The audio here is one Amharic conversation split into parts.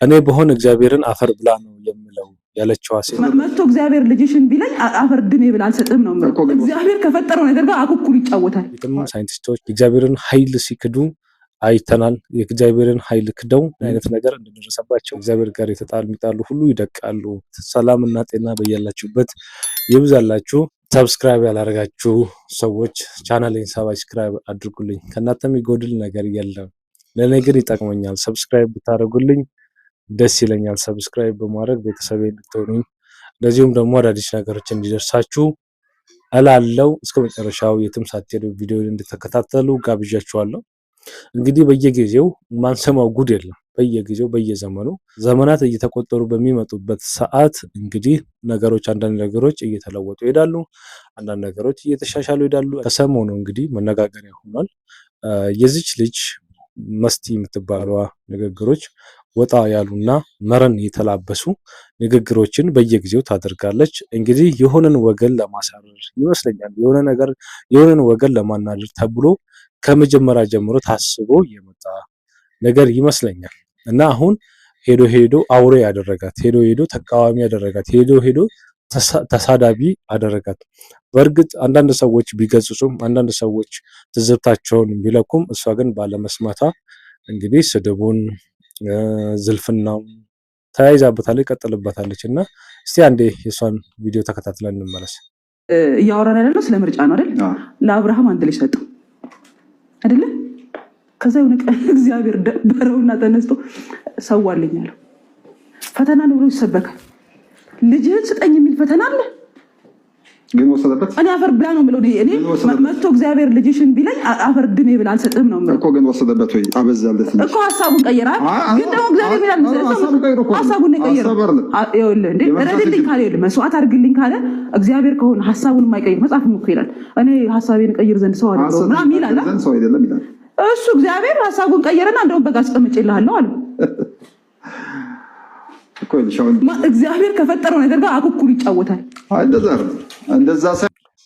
እኔ በሆነ እግዚአብሔርን አፈር ብላ ነው የምለው ያለችዋ ሴት መጥቶ እግዚአብሔር ልጅሽን ቢለኝ አፈር ድሜ ብላ አልሰጥም ነው የምለው። እግዚአብሔር ከፈጠረው ነገር ጋር አኩኩል ይጫወታል። ሳይንቲስቶች የእግዚአብሔርን ኃይል ሲክዱ አይተናል። የእግዚአብሔርን ኃይል ክደው አይነት ነገር እንደደረሰባቸው እግዚአብሔር ጋር የሚጣሉ ሁሉ ይደቃሉ። ሰላምና ጤና በያላችሁበት ይብዛላችሁ። ሰብስክራይብ ያላደረጋችሁ ሰዎች ቻናሌን ሰብስክራይብ አድርጉልኝ። ከእናንተ የሚጎድል ነገር የለም፣ ለእኔ ግን ይጠቅመኛል። ሰብስክራይብ ብታደርጉልኝ ደስ ይለኛል። ሰብስክራይብ በማድረግ ቤተሰቤ እንድትሆኑኝ እንደዚሁም ደግሞ አዳዲስ ነገሮች እንዲደርሳችሁ እላለሁ። እስከ መጨረሻው የትም ሳትሄዱ ቪዲዮውን እንድትከታተሉ ጋብዣችኋለሁ። እንግዲህ በየጊዜው ማንሰማው ጉድ የለም። በየጊዜው በየዘመኑ ዘመናት እየተቆጠሩ በሚመጡበት ሰዓት እንግዲህ ነገሮች አንዳንድ ነገሮች እየተለወጡ ይሄዳሉ፣ አንዳንድ ነገሮች እየተሻሻሉ ይሄዳሉ። ከሰሞኑ እንግዲህ መነጋገሪያ ሆኗል የዚች ልጅ መስቲ የምትባለዋ ንግግሮች ወጣ ያሉና መረን የተላበሱ ንግግሮችን በየጊዜው ታደርጋለች። እንግዲህ የሆነን ወገን ለማሳረር ይመስለኛል፣ የሆነን ወገን ለማናደር ተብሎ ከመጀመሪያ ጀምሮ ታስቦ የመጣ ነገር ይመስለኛል እና አሁን ሄዶ አውሬ ያደረጋት፣ ሄዶ ተቃዋሚ ያደረጋት፣ ሄዶ ተሳዳቢ አደረጋት። በእርግጥ አንዳንድ ሰዎች ቢገጽጹም አንዳንድ ሰዎች ትዝብታቸውን ቢለኩም እሷ ግን ባለመስማታ እንግዲህ ስድቡን ዝልፍናው ተያይዛበታለች፣ ቀጥልበታለች እና እስቲ አንዴ የሷን ቪዲዮ ተከታትለን እንመለስ። እያወራን ያለው ስለ ምርጫ ነው አይደል? ለአብርሃም አንድ ልጅ ሰጠው አይደለ? ከዛ የሆነ ቀን እግዚአብሔር ደበረውና ተነስቶ ሰዋልኝ አለው። ፈተና ነው ብሎ ይሰበካል። ልጅህን ስጠኝ የሚል ፈተና አለ። ግን ወሰደበት። እኔ አፈር ብላ ነው የምለው። እኔ መጥቶ እግዚአብሔር ልጅሽን ቢለኝ አፈር ድሜ ብላ አልሰጥም ነው የምለው እኮ። ግን ወሰደበት ወይ አበዛለት እኮ። ሀሳቡን ቀየራል። ግን ደግሞ እግዚአብሔር ቢላል ሀሳቡን ቀየራል። ይኸውልህ እንዴ ረድልኝ ካለ ይኸውልህ መስዋዕት አድርግልኝ ካለ እግዚአብሔር ከሆነ ሀሳቡን የማይቀይር መጽሐፍም እኮ ይላል እኔ ሀሳቤን ቀይር ዘንድ ሰው አይደለም ምናምን ይላል። እሱ እግዚአብሔር ሀሳቡን ቀየረና እንደውም በቃ አስቀምጬልሃለሁ አለ። እግዚአብሔር ከፈጠረው ነገር ጋር አኩኩል ይጫወታል።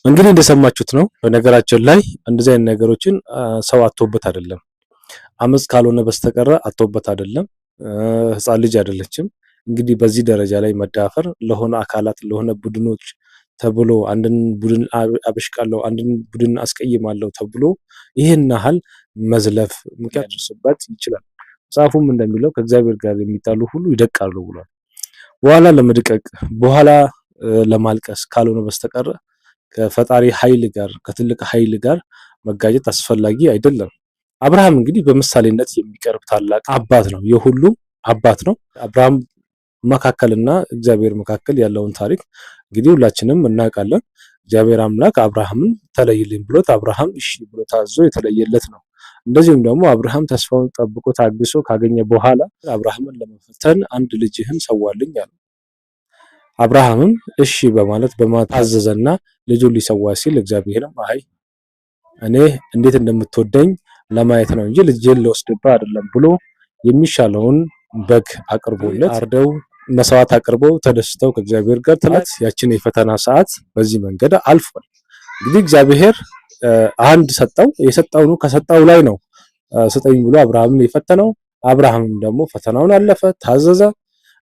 እንግዲህ እንደሰማችሁት ነው። በነገራችን ላይ እንደዚህ አይነት ነገሮችን ሰው አጥቶበት አይደለም፣ አመጽ ካልሆነ በስተቀር አጥቶበት አይደለም። ህፃን ልጅ አይደለችም። እንግዲህ በዚህ ደረጃ ላይ መዳፈር ለሆነ አካላት ለሆነ ቡድኖች ተብሎ አንድን ቡድን አበሽቃለሁ አንድን ቡድን አስቀይማለሁ ተብሎ ይህን ያህል መዝለፍ ምክንያት ሊደርስበት ይችላል። መጽሐፉም እንደሚለው ከእግዚአብሔር ጋር የሚጣሉ ሁሉ ይደቃሉ ብሏል። በኋላ ለመድቀቅ በኋላ ለማልቀስ ካልሆነ በስተቀር ከፈጣሪ ኃይል ጋር ከትልቅ ኃይል ጋር መጋጨት አስፈላጊ አይደለም። አብርሃም እንግዲህ በምሳሌነት የሚቀርብ ታላቅ አባት ነው፣ የሁሉ አባት ነው። አብርሃም መካከልና እግዚአብሔር መካከል ያለውን ታሪክ እንግዲህ ሁላችንም እናውቃለን። እግዚአብሔር አምላክ አብርሃምን ተለይልኝ ብሎት አብርሃም እሺ ብሎ ታዞ የተለየለት ነው። እንደዚሁም ደግሞ አብርሃም ተስፋውን ጠብቆ ታግሶ ካገኘ በኋላ አብርሃምን ለመፈተን አንድ ልጅህን ሰዋልኝ አለ። አብርሃምም እሺ በማለት በማታዘዘና ልጁን ሊሰዋ ሲል እግዚአብሔርም አይ እኔ እንዴት እንደምትወደኝ ለማየት ነው እንጂ ልጅህን ልወስድብህ አይደለም ብሎ የሚሻለውን በግ አቅርቦለት አርደው መስዋዕት አቅርበው ተደስተው ከእግዚአብሔር ጋር ትላት ያችን የፈተና ሰዓት በዚህ መንገድ አልፏል። እንግዲህ እግዚአብሔር አንድ ሰጠው፣ የሰጠው ነው ከሰጠው ላይ ነው ስጠኝ ብሎ አብርሃምን የፈተነው። አብርሃምም ደግሞ ፈተናውን አለፈ፣ ታዘዘ።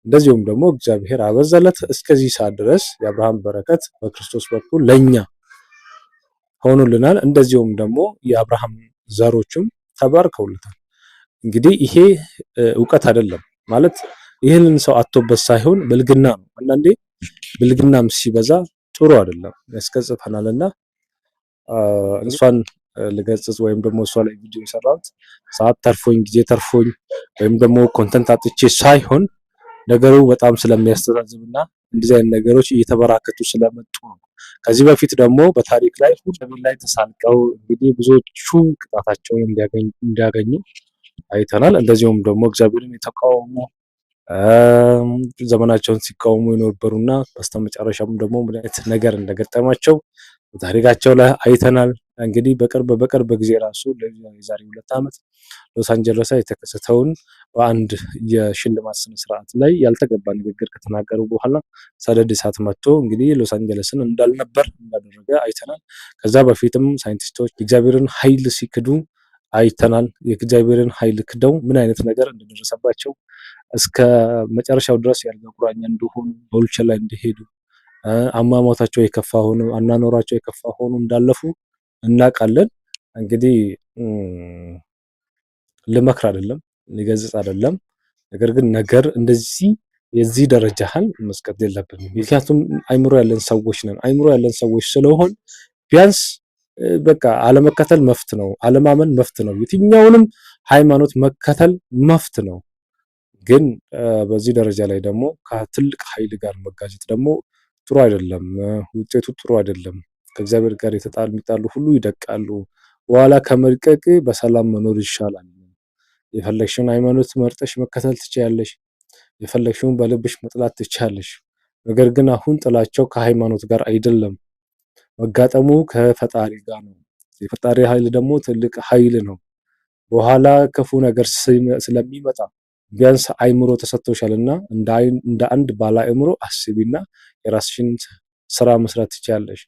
እንደዚሁም ደግሞ እግዚአብሔር አበዛለት። እስከዚህ ሰዓት ድረስ የአብርሃም በረከት በክርስቶስ በኩል ለኛ ሆኖልናል። እንደዚሁም ደግሞ የአብርሃም ዘሮችም ተባርከውለታል። እንግዲህ ይሄ ዕውቀት አይደለም ማለት ይህንን ሰው አጥቶበት ሳይሆን ብልግና ነው። አንዳንዴ ብልግናም ሲበዛ ጥሩ አይደለም፣ ያስቀጽፈናልና እሷን ልገጽጽ ወይም ደግሞ እሷ ላይ ቪዲዮ የሰራሁት ሰዓት ተርፎኝ ጊዜ ተርፎኝ ወይም ደግሞ ኮንተንት አጥቼ ሳይሆን ነገሩ በጣም ስለሚያስተዛዝብና እንደዚህ አይነት ነገሮች እየተበራከቱ ስለመጡ ነው። ከዚህ በፊት ደግሞ በታሪክ ላይ ሁሉ ላይ ተሳልቀው እንግዲህ ብዙዎቹ ቅጣታቸውን እንዲያገኙ አይተናል። እንደዚሁም ደግሞ እግዚአብሔርን የተቃወሙ ዘመናቸውን ሲቃወሙ የነበሩና በስተመጨረሻም ደግሞ ምን አይነት ነገር እንደገጠማቸው በታሪካቸው ላይ አይተናል። እንግዲህ በቅርብ ጊዜ ራሱ የዛሬ 2 ዓመት ሎስ አንጀለስ የተከሰተውን በአንድ የሽልማት ስነ ስርዓት ላይ ያልተገባ ንግግር ከተናገሩ በኋላ ሰደድ እሳት መጥቶ እንግዲህ ሎስ አንጀለስን እንዳልነበር እንዳደረገ አይተናል። ከዛ በፊትም ሳይንቲስቶች የእግዚአብሔርን ኃይል ሲክዱ አይተናል። የእግዚአብሔርን ኃይል ክደው ምን አይነት ነገር እንደደረሰባቸው እስከ መጨረሻው ድረስ ያልጋ ቁራኛ እንደሆኑ በውልቸር ላይ እንደሄዱ አሟሟታቸው የከፋ ሆኖ አናኖራቸው የከፋ ሆኖ እንዳለፉ እናውቃለን። እንግዲህ ልመክር አይደለም ሊገጽጽ አይደለም። ነገር ግን ነገር እንደዚህ የዚህ ደረጃህን መስቀጥ የለብንም። ምክንያቱም አይምሮ ያለን ሰዎች ነን። አይምሮ ያለን ሰዎች ስለሆን ቢያንስ በቃ አለመከተል መፍት ነው፣ አለማመን መፍት ነው፣ የትኛውንም ሃይማኖት መከተል መፍት ነው። ግን በዚህ ደረጃ ላይ ደግሞ ከትልቅ ኃይል ጋር መጋጨት ደግሞ ጥሩ አይደለም፣ ውጤቱ ጥሩ አይደለም። ከእግዚአብሔር ጋር የሚጣሉ ሁሉ ይደቃሉ። በኋላ ከመድቀቅ በሰላም መኖር ይሻላል። የፈለግሽውን ሃይማኖት መርጠሽ መከተል ትችያለሽ። የፈለግሽውን በልብሽ መጥላት ትችያለሽ። ነገር ግን አሁን ጥላቸው ከሃይማኖት ጋር አይደለም፣ መጋጠሙ ከፈጣሪ ጋር ነው። የፈጣሪ ኃይል ደግሞ ትልቅ ኃይል ነው። በኋላ ክፉ ነገር ስለሚመጣ ቢያንስ አይምሮ ተሰጥቶሻልና እንደ አንድ ባለ አይምሮ አስቢና የራስሽን ስራ መስራት ትችያለሽ።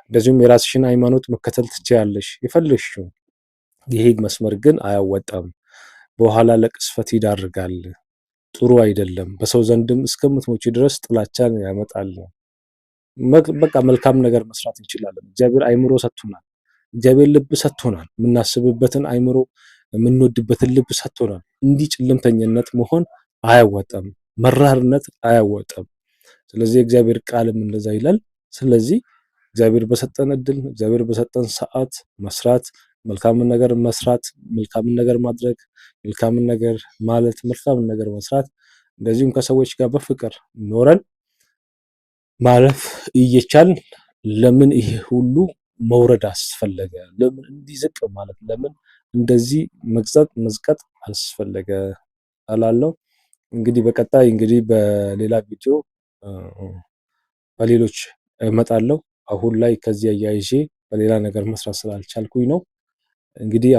እንደዚሁም የራስሽን ሃይማኖት መከተል ትችያለሽ የፈለግሽው። ይሄ መስመር ግን አያወጣም፣ በኋላ ለቅስፈት ይዳርጋል፣ ጥሩ አይደለም። በሰው ዘንድም እስከምትሞቺ ድረስ ጥላቻን ያመጣል። በቃ መልካም ነገር መስራት እንችላለን። እግዚአብሔር አይምሮ ሰጥቶናል። እግዚአብሔር ልብ ሰጥቶናል። የምናስብበትን አይምሮ የምንወድበትን ልብ ሰጥቶናል። እንዲህ ጭልምተኝነት መሆን አያወጣም፣ መራርነት አያወጣም። ስለዚህ እግዚአብሔር ቃልም እንደዛ ይላል። ስለዚህ እግዚአብሔር በሰጠን እድል፣ እግዚአብሔር በሰጠን ሰዓት መስራት፣ መልካምን ነገር መስራት፣ መልካምን ነገር ማድረግ፣ መልካምን ነገር ማለት፣ መልካምን ነገር መስራት፣ እንደዚሁም ከሰዎች ጋር በፍቅር ኖረን ማለፍ እየቻል ለምን ይሄ ሁሉ መውረድ አስፈለገ? ለምን እንዲዝቅ ማለት፣ ለምን እንደዚህ መዝቀጥ አስፈለገ አላለው። እንግዲህ በቀጣይ እንግዲህ በሌላ ቪዲዮ በሌሎች እመጣለሁ። አሁን ላይ ከዚህ አያይዤ በሌላ ነገር መስራት ስላልቻልኩኝ ነው እንግዲህ